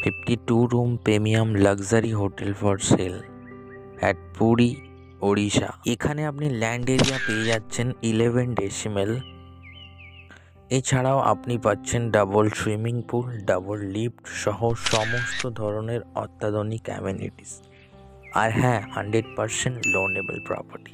52-room premium luxury hotel for sale at Puri, Odisha। এখানে আপনি land area পেয়ে যাচ্ছেন 11 ডেসিমেল। এছাড়াও আপনি পাচ্ছেন double swimming pool, double lift সহ সমস্ত ধরনের অত্যাধুনিক অ্যামেনিটিস। আর হ্যাঁ, 100% লোনেবল প্রপার্টি।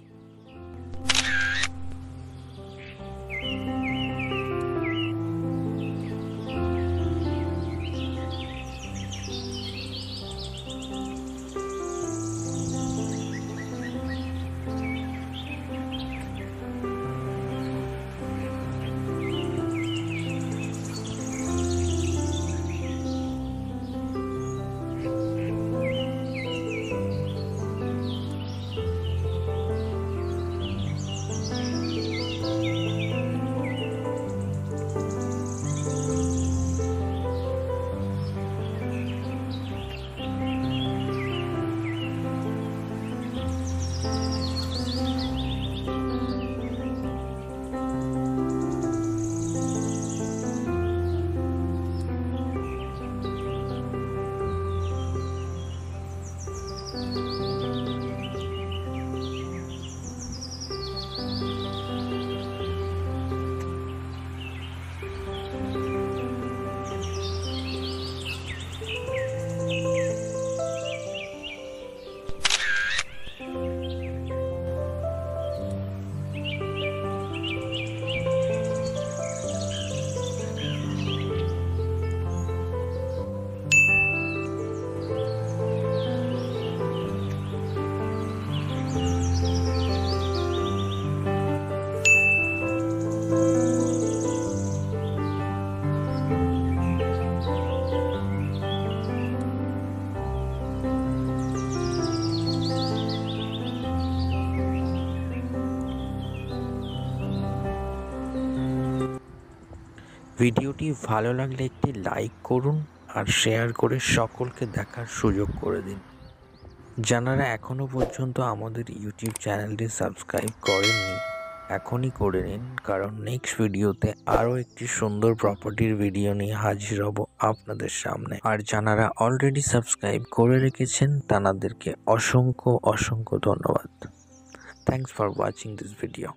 ভিডিওটি ভালো লাগলে একটি লাইক করুন আর শেয়ার করে সকলকে দেখার সুযোগ করে দিন। যারা এখনও পর্যন্ত আমাদের ইউটিউব চ্যানেলটি সাবস্ক্রাইব করেননি, এখনই করে নিন, কারণ নেক্সট ভিডিওতে আরও একটি সুন্দর প্রপার্টির ভিডিও নিয়ে হাজির হব আপনাদের সামনে। আর যারা অলরেডি সাবস্ক্রাইব করে রেখেছেন তাদেরকে অসংখ্য ধন্যবাদ। Thanks for watching this video.